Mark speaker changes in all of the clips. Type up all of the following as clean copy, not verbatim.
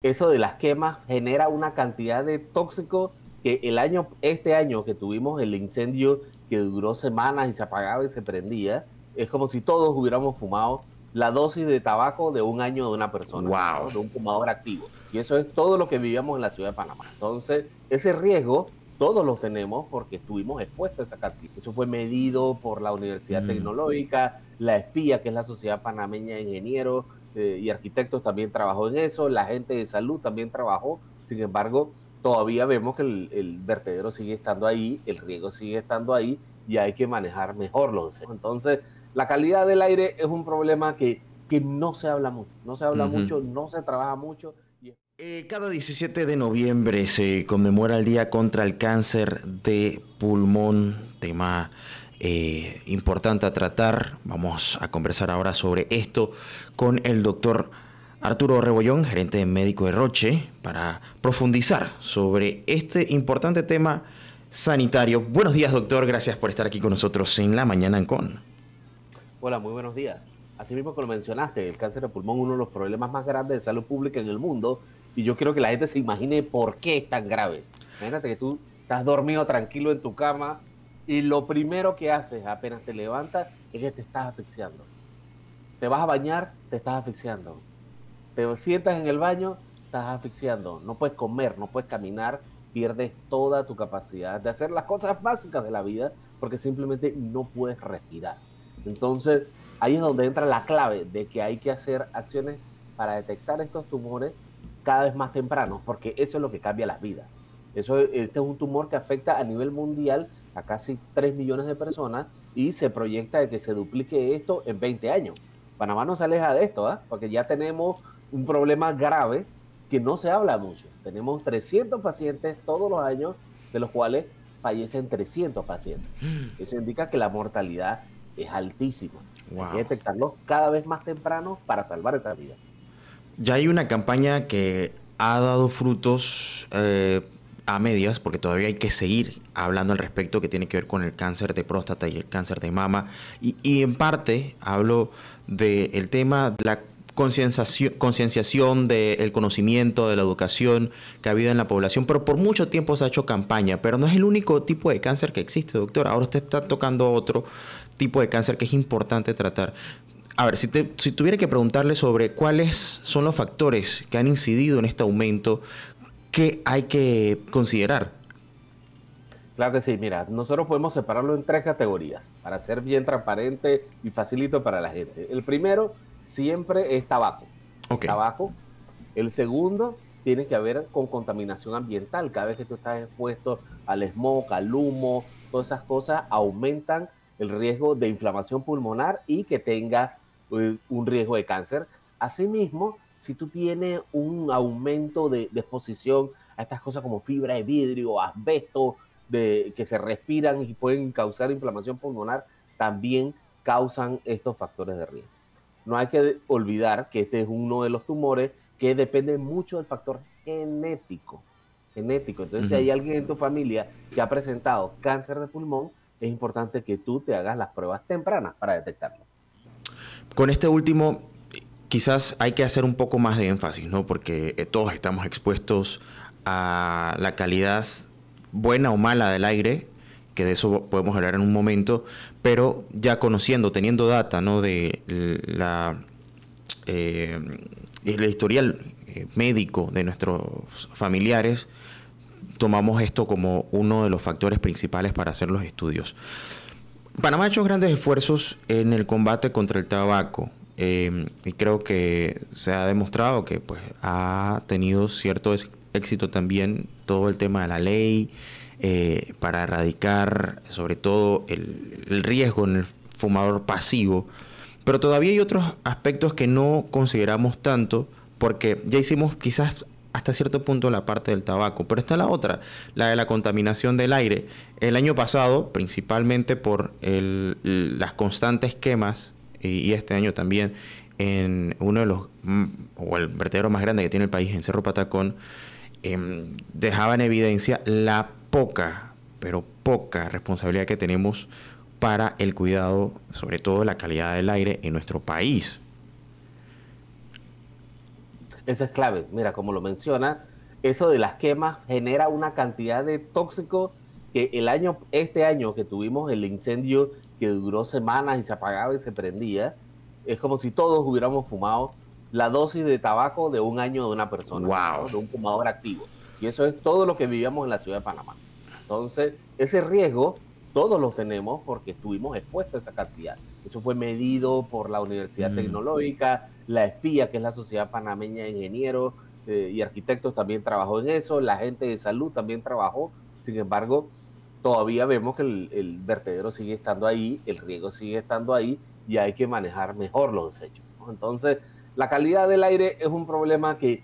Speaker 1: eso de las quemas genera una cantidad de tóxicos que este año que tuvimos el incendio que duró semanas y se apagaba y se prendía, es como si todos hubiéramos fumado la dosis de tabaco de un año de una persona,
Speaker 2: Wow.
Speaker 1: ¿no? De un fumador activo. Y eso es todo lo que vivíamos en la ciudad de Panamá. Entonces, ese riesgo todos lo tenemos porque estuvimos expuestos a esa cantidad. Eso fue medido por la Universidad Tecnológica, la SPIA, que es la Sociedad Panameña de Ingenieros, y arquitectos también trabajó en eso, la gente de salud también trabajó. Sin embargo, todavía vemos que el vertedero sigue estando ahí, el riego sigue estando ahí y hay que manejar mejor los desechos. Entonces, la calidad del aire es un problema que no se habla mucho, no se habla
Speaker 2: Ujú.
Speaker 1: mucho, no se trabaja mucho.
Speaker 2: Cada 17 de noviembre se conmemora el Día contra el Cáncer de Pulmón, tema importante a tratar. Vamos a conversar ahora sobre esto con el doctor Arturo Rebollón, gerente médico de Roche, para profundizar sobre este importante tema sanitario. Buenos días, doctor. Gracias por estar aquí con nosotros en La Mañana en Con.
Speaker 1: Hola, muy buenos días. Así mismo que lo mencionaste, el cáncer de pulmón es uno de los problemas más grandes de salud pública en el mundo y yo quiero que la gente se imagine por qué es tan grave. Imagínate que tú estás dormido tranquilo en tu cama y lo primero que haces apenas te levantas es que te estás asfixiando. Te vas a bañar, te estás asfixiando. Te sientas en el baño, estás asfixiando. No puedes comer, no puedes caminar, pierdes toda tu capacidad de hacer las cosas básicas de la vida porque simplemente no puedes respirar. Entonces, ahí es donde entra la clave de que hay que hacer acciones para detectar estos tumores cada vez más temprano, porque eso es lo que cambia las vidas. Este es un tumor que afecta a nivel mundial a casi 3 millones de personas y se proyecta de que se duplique esto en 20 años. Panamá no se aleja de esto, porque ya tenemos un problema grave que no se habla mucho. Tenemos 300 pacientes todos los años, de los cuales fallecen 300 pacientes. Eso indica que la mortalidad es altísima. Hay que
Speaker 2: Wow.
Speaker 1: detectarlo cada vez más temprano para salvar esa vida.
Speaker 2: Ya hay una campaña que ha dado frutos a medias, porque todavía hay que seguir hablando al respecto, que tiene que ver con el cáncer de próstata y el cáncer de mama. Y en parte hablo del tema de la concienciación del conocimiento, de la educación que ha habido en la población, pero por mucho tiempo se ha hecho campaña, pero no es el único tipo de cáncer que existe, doctor. Ahora usted está tocando otro tipo de cáncer que es importante tratar. A ver, si tuviera que preguntarle sobre cuáles son los factores que han incidido en este aumento, ¿qué hay que considerar?
Speaker 1: Claro que sí, mira, nosotros podemos separarlo en tres categorías para ser bien transparente y facilito para la gente. El primero siempre es tabaco.
Speaker 2: Ok.
Speaker 1: Tabaco. El segundo tiene que ver con contaminación ambiental. Cada vez que tú estás expuesto al smog, al humo, todas esas cosas aumentan el riesgo de inflamación pulmonar y que tengas un riesgo de cáncer. Asimismo, si tú tienes un aumento de exposición a estas cosas como fibra de vidrio, asbesto, que se respiran y pueden causar inflamación pulmonar, también causan estos factores de riesgo. No hay que olvidar que este es uno de los tumores que depende mucho del factor genético. Genético. Entonces, si
Speaker 2: Ujú.
Speaker 1: hay alguien en tu familia que ha presentado cáncer de pulmón, es importante que tú te hagas las pruebas tempranas para detectarlo.
Speaker 2: Con este último, quizás hay que hacer un poco más de énfasis, ¿no? Porque todos estamos expuestos a la calidad buena o mala del aire, que de eso podemos hablar en un momento, pero ya conociendo, teniendo data, ¿no? De eh, el historial médico de nuestros familiares, tomamos esto como uno de los factores principales para hacer los estudios. Panamá ha hecho grandes esfuerzos en el combate contra el tabaco, y creo que se ha demostrado que pues, ha tenido cierto éxito también todo el tema de la ley para erradicar sobre todo el riesgo en el fumador pasivo. Pero todavía hay otros aspectos que no consideramos tanto porque ya hicimos quizás hasta cierto punto la parte del tabaco, pero está la otra, la de la contaminación del aire. El año pasado, principalmente por las constantes quemas, y este año también, en uno de los, o el vertedero más grande que tiene el país, en Cerro Patacón, dejaba en evidencia la poca, pero poca responsabilidad que tenemos para el cuidado, sobre todo la calidad del aire en nuestro país.
Speaker 1: Eso es clave. Mira, como lo menciona, eso de las quemas genera una cantidad de tóxicos que este año que tuvimos el incendio que duró semanas y se apagaba y se prendía, es como si todos hubiéramos fumado la dosis de tabaco de un año de una persona,
Speaker 2: Wow.
Speaker 1: ¿no? De un fumador activo. Y eso es todo lo que vivíamos en la ciudad de Panamá. Entonces, ese riesgo todos lo tenemos porque estuvimos expuestos a esa cantidad. Eso fue medido por la Universidad Tecnológica, la ESPIA, que es la Sociedad Panameña de Ingenieros y Arquitectos, también trabajó en eso, la gente de salud también trabajó. Sin embargo, todavía vemos que el vertedero sigue estando ahí, el riego sigue estando ahí y hay que manejar mejor los desechos, ¿no? Entonces, la calidad del aire es un problema que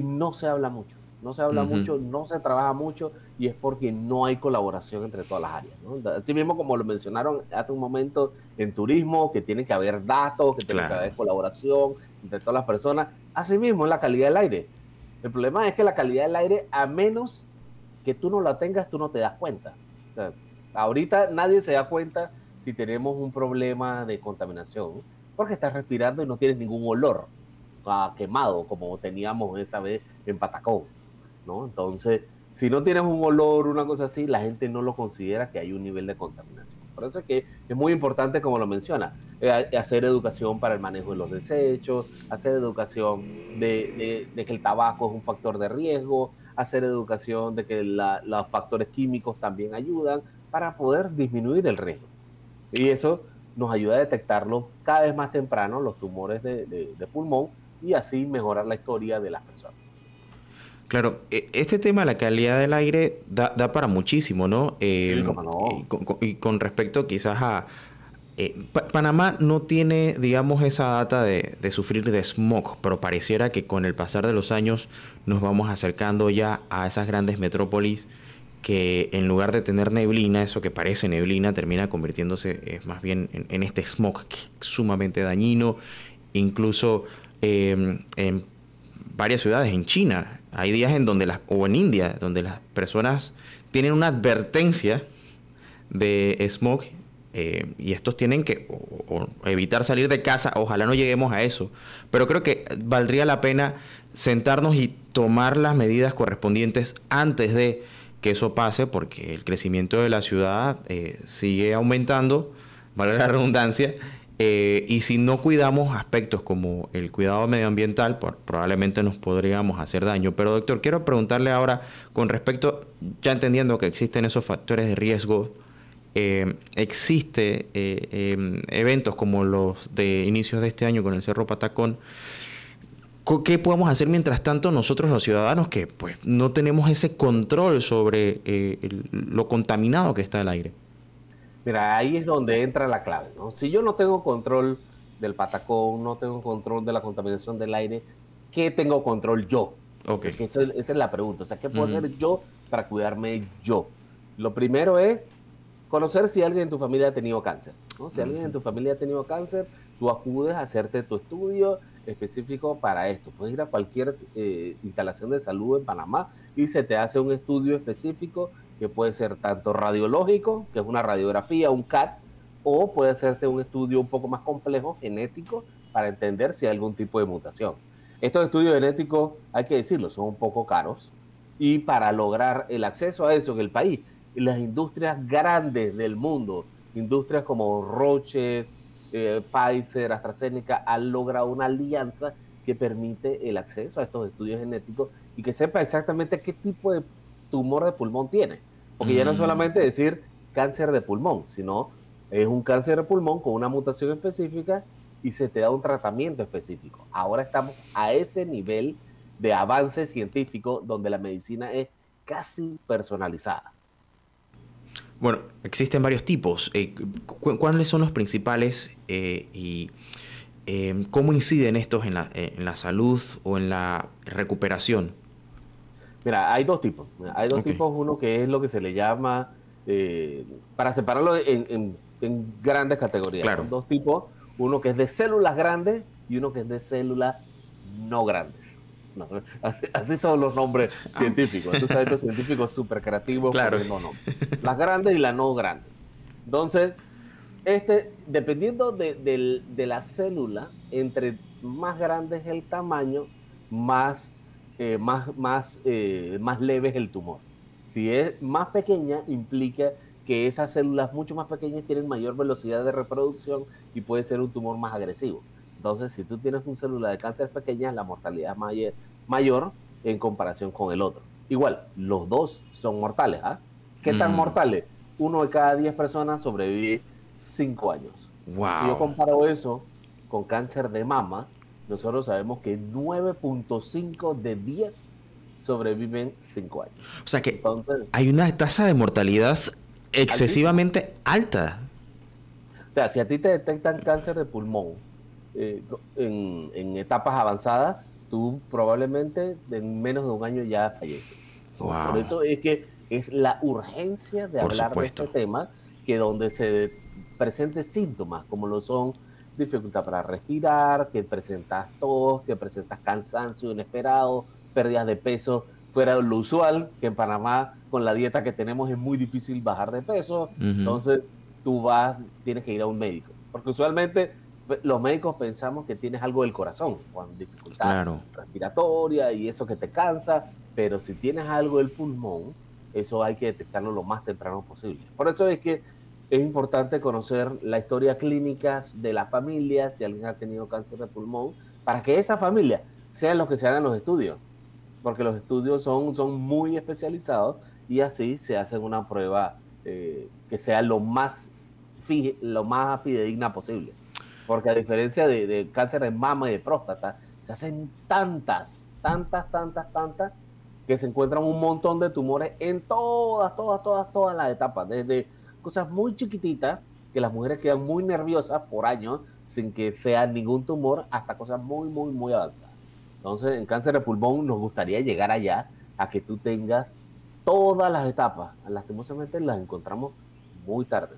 Speaker 1: no se habla mucho. No se habla mucho, no se trabaja mucho y es porque no hay colaboración entre todas las áreas, ¿no? Así mismo como lo mencionaron hace un momento en turismo, que tiene que haber datos, que tiene que haber colaboración entre todas las personas. Así mismo en la calidad del aire. El problema es que la calidad del aire, a menos que tú no la tengas, tú no te das cuenta. O sea, ahorita nadie se da cuenta si tenemos un problema de contaminación porque estás respirando y no tienes ningún olor quemado como teníamos esa vez en Patacón, ¿no? Entonces, si no tienes un olor, una cosa así, la gente no lo considera que hay un nivel de contaminación. Por eso es que es muy importante, como lo menciona, hacer educación para el manejo de los desechos, hacer educación de que el tabaco es un factor de riesgo, hacer educación de que los factores químicos también ayudan para poder disminuir el riesgo. Y eso nos ayuda a detectarlo cada vez más temprano, los tumores de pulmón, y así mejorar la historia de las personas.
Speaker 2: Claro, este tema de la calidad del aire da para muchísimo, ¿no?
Speaker 1: Sí, cómo no.
Speaker 2: Y con respecto quizás a... Panamá no tiene, digamos, esa data de sufrir de smog, pero pareciera que con el pasar de los años nos vamos acercando ya a esas grandes metrópolis que en lugar de tener neblina, eso que parece neblina, termina convirtiéndose más bien en este smog que es sumamente dañino. Incluso en varias ciudades en China hay días en donde o en India, donde las personas tienen una advertencia de smog y estos tienen que o evitar salir de casa. Ojalá no lleguemos a eso, pero creo que valdría la pena sentarnos y tomar las medidas correspondientes antes de que eso pase, porque el crecimiento de la ciudad sigue aumentando, vale la redundancia. Y si no cuidamos aspectos como el cuidado medioambiental, probablemente nos podríamos hacer daño. Pero doctor, quiero preguntarle ahora con respecto, ya entendiendo que existen esos factores de riesgo, existe eventos como los de inicios de este año con el Cerro Patacón. ¿Qué podemos hacer mientras tanto nosotros los ciudadanos que pues no tenemos ese control sobre lo contaminado que está el aire?
Speaker 1: Mira, ahí es donde entra la clave, ¿no? Si yo no tengo control del Patacón, no tengo control de la contaminación del aire, ¿qué tengo control yo?
Speaker 2: Okay.
Speaker 1: Porque esa es la pregunta. O sea, ¿qué puedo hacer yo para cuidarme yo? Lo primero es conocer si alguien en tu familia ha tenido cáncer, ¿no? Si alguien en tu familia ha tenido cáncer, tú acudes a hacerte tu estudio específico para esto. Puedes ir a cualquier instalación de salud en Panamá y se te hace un estudio específico que puede ser tanto radiológico, que es una radiografía, un CAT, o puede hacerte un estudio un poco más complejo, genético, para entender si hay algún tipo de mutación. Estos estudios genéticos, hay que decirlo, son un poco caros, y para lograr el acceso a eso en el país, las industrias grandes del mundo, industrias como Roche, Pfizer, AstraZeneca, han logrado una alianza que permite el acceso a estos estudios genéticos y que sepa exactamente qué tipo de tumor de pulmón tiene. Porque ya no es solamente decir cáncer de pulmón, sino es un cáncer de pulmón con una mutación específica y se te da un tratamiento específico. Ahora estamos a ese nivel de avance científico donde la medicina es casi personalizada.
Speaker 2: Bueno, existen varios tipos. ¿Cuáles son los principales y cómo inciden estos en la salud o en la recuperación?
Speaker 1: Mira, hay dos tipos. Hay dos tipos. Uno que es lo que se le llama, para separarlo en grandes categorías.
Speaker 2: Claro.
Speaker 1: Son dos tipos. Uno que es de células grandes y uno que es de células no grandes. No, así son los nombres científicos. Tú sabes, estos científicos súper creativos.
Speaker 2: Claro.
Speaker 1: No. Las grandes y las no grandes. Entonces, dependiendo de la célula, entre más grande es el tamaño, más, más leve es el tumor. Si es más pequeña, implica que esas células mucho más pequeñas tienen mayor velocidad de reproducción y puede ser un tumor más agresivo. Entonces, si tú tienes una célula de cáncer pequeña, la mortalidad es mayor en comparación con el otro. Igual, los dos son mortales. ¿Ah? ¿Qué tan mortales? 1 de cada 10 personas sobrevive 5 años. Si yo
Speaker 2: Wow.
Speaker 1: comparo eso con cáncer de mama, nosotros sabemos que 9.5 de 10 sobreviven 5 años.
Speaker 2: O sea que
Speaker 1: Entonces,
Speaker 2: hay una tasa de mortalidad
Speaker 1: altísima.
Speaker 2: excesivamente alta.
Speaker 1: O sea, si a ti te detectan cáncer de pulmón en etapas avanzadas, tú probablemente en menos de un año ya falleces. ¿No? Por
Speaker 2: Wow.
Speaker 1: eso es que es la urgencia de
Speaker 2: Por
Speaker 1: hablar de
Speaker 2: supuesto.
Speaker 1: este tema, que donde se presenten síntomas, como lo son dificultad para respirar, que presentas tos, que presentas cansancio inesperado, pérdidas de peso fuera de lo usual, que en Panamá con la dieta que tenemos es muy difícil bajar de peso.
Speaker 2: Ujú.
Speaker 1: Entonces, tienes que ir a un médico. Porque usualmente los médicos pensamos que tienes algo del corazón, con dificultad
Speaker 2: Claro.
Speaker 1: respiratoria y eso que te cansa, pero si tienes algo del pulmón, eso hay que detectarlo lo más temprano posible. Por eso es que es importante conocer la historia clínica de la familia, si alguien ha tenido cáncer de pulmón, para que esa familia sean los que se hagan los estudios, porque los estudios son muy especializados y así se hace una prueba que sea lo más fidedigna posible. Porque a diferencia de cáncer de mama y de próstata, se hacen tantas, que se encuentran un montón de tumores en todas las etapas, desde cosas muy chiquititas, que las mujeres quedan muy nerviosas por años sin que sea ningún tumor, hasta cosas muy avanzadas. Entonces, en cáncer de pulmón nos gustaría llegar allá a que tú tengas todas las etapas. Lastimosamente las encontramos muy tarde.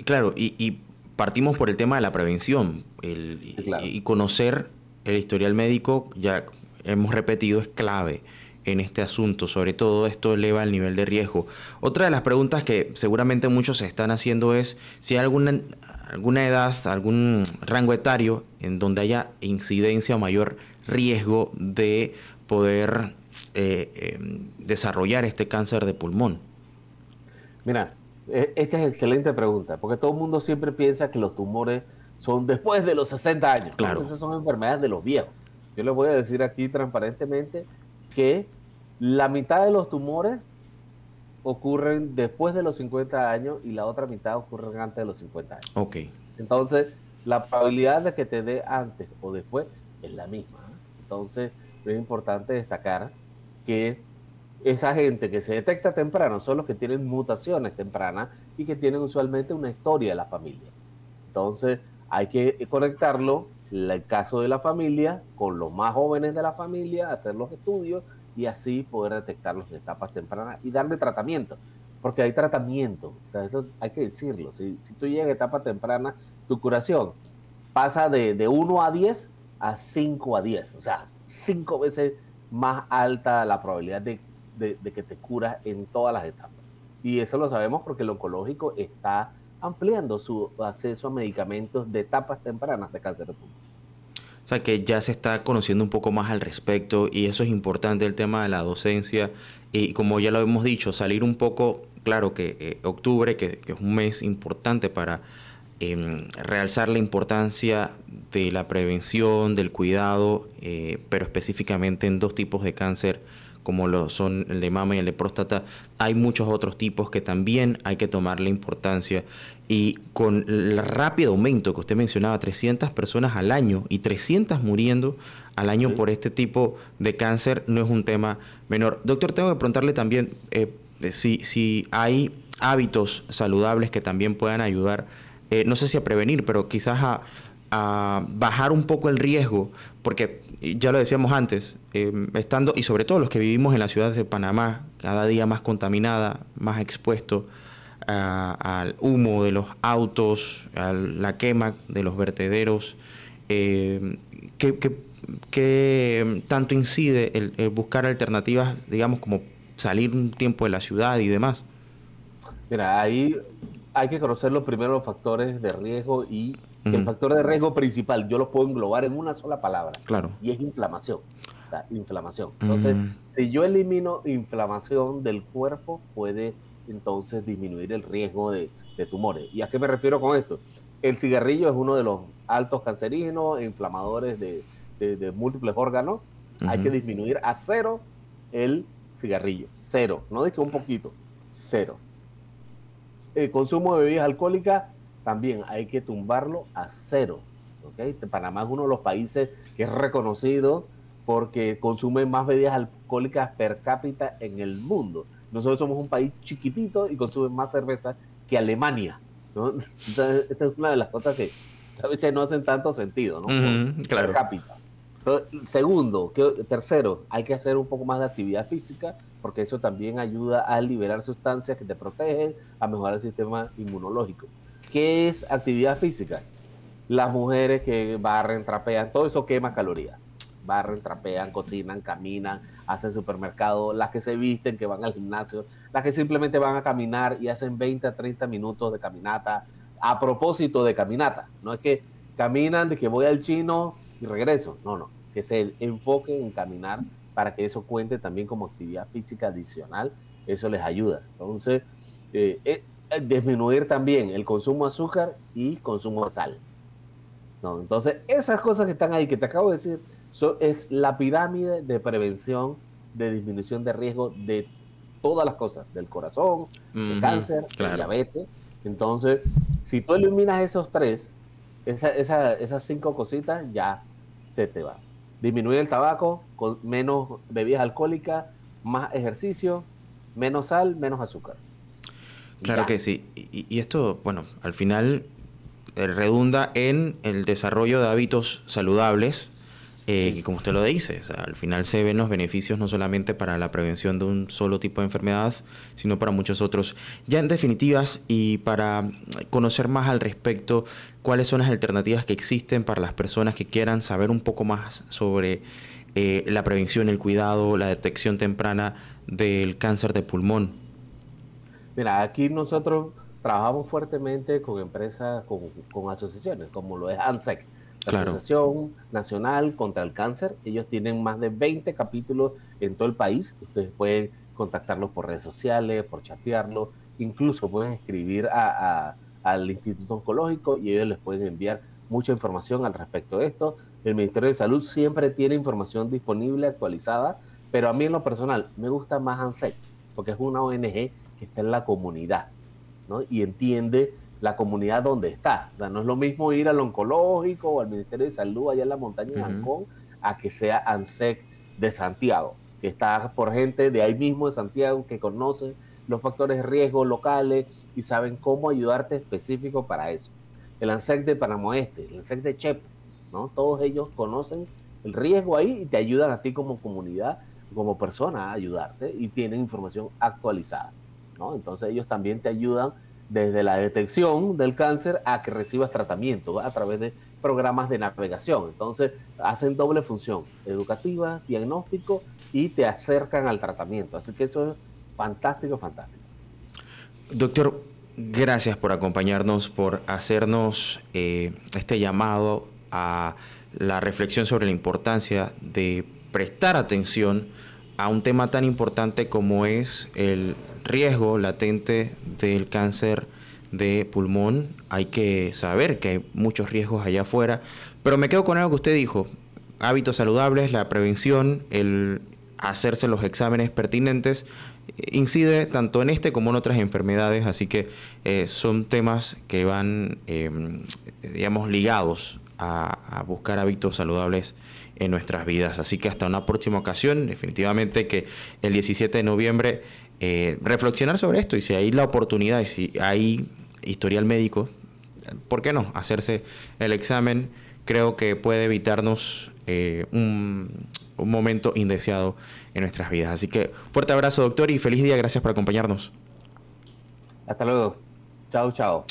Speaker 2: Claro, y partimos por el tema de la prevención.
Speaker 1: Sí, claro.
Speaker 2: Y conocer el historial médico, ya hemos repetido, es clave en este asunto. Sobre todo esto eleva el nivel de riesgo. Otra de las preguntas que seguramente muchos se están haciendo es si hay alguna edad, algún rango etario en donde haya incidencia o mayor riesgo de poder desarrollar este cáncer de pulmón.
Speaker 1: Mira, esta es excelente pregunta, porque todo el mundo siempre piensa que los tumores son después de los 60 años, ¿no?
Speaker 2: Claro.
Speaker 1: Esas son enfermedades de los viejos. Yo les voy a decir aquí transparentemente que la mitad de los tumores ocurren después de los 50 años y la otra mitad ocurren antes de los 50 años.
Speaker 2: Ok.
Speaker 1: Entonces, la probabilidad de que te dé antes o después es la misma. ¿Eh? Entonces, es importante destacar que esa gente que se detecta temprano son los que tienen mutaciones tempranas y que tienen usualmente una historia de la familia. Entonces, hay que conectarlo, el caso de la familia, con los más jóvenes de la familia, hacer los estudios y así poder detectarlos en etapas tempranas y darle tratamiento. Porque hay tratamiento, o sea, eso hay que decirlo. Si tú llegas a etapa temprana, tu curación pasa de 1 a 10 a 5 a 10. O sea, 5 veces más alta la probabilidad de que te curas en todas las etapas. Y eso lo sabemos porque el oncológico está ampliando su acceso a medicamentos de etapas tempranas de cáncer de pulmón.
Speaker 2: O sea que ya se está conociendo un poco más al respecto y eso es importante, el tema de la docencia. Y como ya lo hemos dicho, salir un poco, claro que octubre, que es un mes importante para realzar la importancia de la prevención, del cuidado, pero específicamente en dos tipos de cáncer como lo son el de mama y el de próstata. Hay muchos otros tipos que también hay que tomarle importancia. Y con el rápido aumento que usted mencionaba, 300 personas al año y 300 muriendo al año
Speaker 1: ¿Sí?
Speaker 2: por este tipo de cáncer, no es un tema menor. Doctor, tengo que preguntarle también si hay hábitos saludables que también puedan ayudar, no sé si a prevenir, pero quizás a bajar un poco el riesgo, porque ya lo decíamos antes, estando, y sobre todo los que vivimos en la ciudad de Panamá, cada día más contaminada, más expuesto al humo de los autos, a la quema de los vertederos, ¿qué tanto incide el buscar alternativas, digamos, como salir un tiempo de la ciudad y demás?
Speaker 1: Mira, ahí hay que conocer los primeros factores de riesgo y
Speaker 2: Ujú.
Speaker 1: el factor de riesgo principal, yo lo puedo englobar en una sola palabra,
Speaker 2: Claro.
Speaker 1: y es inflamación. O sea, inflamación. Entonces,
Speaker 2: Mm,
Speaker 1: si yo elimino inflamación del cuerpo, puede entonces disminuir el riesgo de tumores. ¿Y a qué me refiero con esto? El cigarrillo es uno de los altos cancerígenos e inflamadores de múltiples órganos. Hay que
Speaker 2: ujú.
Speaker 1: disminuir a cero el cigarrillo. Cero. No de que un poquito. Cero. El consumo de bebidas alcohólicas también hay que tumbarlo a cero. ¿Okay? Panamá es uno de los países que es reconocido porque consume más bebidas alcohólicas per cápita en el mundo. Nosotros somos un país chiquitito y consume más cerveza que Alemania, ¿no? Entonces, esta es una de las cosas que a veces no hacen tanto sentido, ¿no? Por
Speaker 2: Ujú,
Speaker 1: per
Speaker 2: claro.
Speaker 1: cápita. Entonces, segundo, tercero, hay que hacer un poco más de actividad física porque eso también ayuda a liberar sustancias que te protegen, a mejorar el sistema inmunológico. ¿Qué es actividad física? Las mujeres que barren, trapean, todo eso quema calorías. Barren, trapean, cocinan, caminan, hacen supermercado, las que se visten, que van al gimnasio, las que simplemente van a caminar y hacen 20 a 30 minutos de caminata. A propósito de caminata, no es que caminan de que voy al chino y regreso, no, no, que se enfoquen en caminar para que eso cuente también como actividad física adicional, eso les ayuda. Entonces, disminuir también el consumo de azúcar y consumo de sal. ¿No? Entonces, esas cosas que están ahí, que te acabo de decir, es la pirámide de prevención, de disminución de riesgo de todas las cosas, del corazón, de
Speaker 2: Ujú,
Speaker 1: cáncer, de
Speaker 2: claro.
Speaker 1: diabetes. Entonces, si tú eliminas esos tres, esas cinco cositas, ya se te va. Disminuir el tabaco, con menos bebidas alcohólicas, más ejercicio, menos sal, menos azúcar. Y
Speaker 2: Claro
Speaker 1: ya.
Speaker 2: que sí. Y esto, bueno, al final redunda en el desarrollo de hábitos saludables, que
Speaker 1: Sí.
Speaker 2: como usted lo dice, o sea, al final se ven los beneficios no solamente para la prevención de un solo tipo de enfermedad, sino para muchos otros. Ya en definitivas y para conocer más al respecto, cuáles son las alternativas que existen para las personas que quieran saber un poco más sobre la prevención, el cuidado, la detección temprana del cáncer de pulmón.
Speaker 1: Mira, aquí nosotros trabajamos fuertemente con empresas, con asociaciones, como lo es ANSEC, la
Speaker 2: Claro.
Speaker 1: Asociación Nacional contra el Cáncer. Ellos tienen más de 20 capítulos en todo el país. Ustedes pueden contactarlos por redes sociales, por chatearlos, incluso pueden escribir al Instituto Oncológico y ellos les pueden enviar mucha información al respecto de esto. El Ministerio de Salud siempre tiene información disponible, actualizada, pero a mí en lo personal me gusta más ANSEC, porque es una ONG que está en la comunidad, ¿no? Y entiende la comunidad donde está. O sea, no es lo mismo ir al oncológico o al Ministerio de Salud allá en la montaña de
Speaker 2: Ujú.
Speaker 1: Ancón a que sea ANSEC de Santiago, que está por gente de ahí mismo de Santiago que conocen los factores de riesgo locales y saben cómo ayudarte específico para eso. El ANSEC de Panamá Oeste, el ANSEC de Chepo, ¿no? Todos ellos conocen el riesgo ahí y te ayudan a ti como comunidad, como persona a ayudarte y tienen información actualizada, ¿no? Entonces ellos también te ayudan desde la detección del cáncer a que recibas tratamiento, ¿va? A través de programas de navegación. Entonces hacen doble función, educativa, diagnóstico y te acercan al tratamiento. Así que eso es fantástico, fantástico.
Speaker 2: Doctor, gracias por acompañarnos, por hacernos este llamado a la reflexión sobre la importancia de prestar atención a un tema tan importante como es el riesgo latente del cáncer de pulmón. Hay que saber que hay muchos riesgos allá afuera, pero me quedo con algo que usted dijo: hábitos saludables, la prevención, el hacerse los exámenes pertinentes, incide tanto en este como en otras enfermedades, así que son temas que van, digamos, ligados a buscar hábitos saludables en nuestras vidas. Así que hasta una próxima ocasión, definitivamente que el 17 de noviembre reflexionar sobre esto, y si hay la oportunidad y si hay historial médico, ¿por qué no hacerse el examen? Creo que puede evitarnos un momento indeseado en nuestras vidas. Así que fuerte abrazo, doctor, y feliz día. Gracias por acompañarnos.
Speaker 1: Hasta luego. Chao, chao.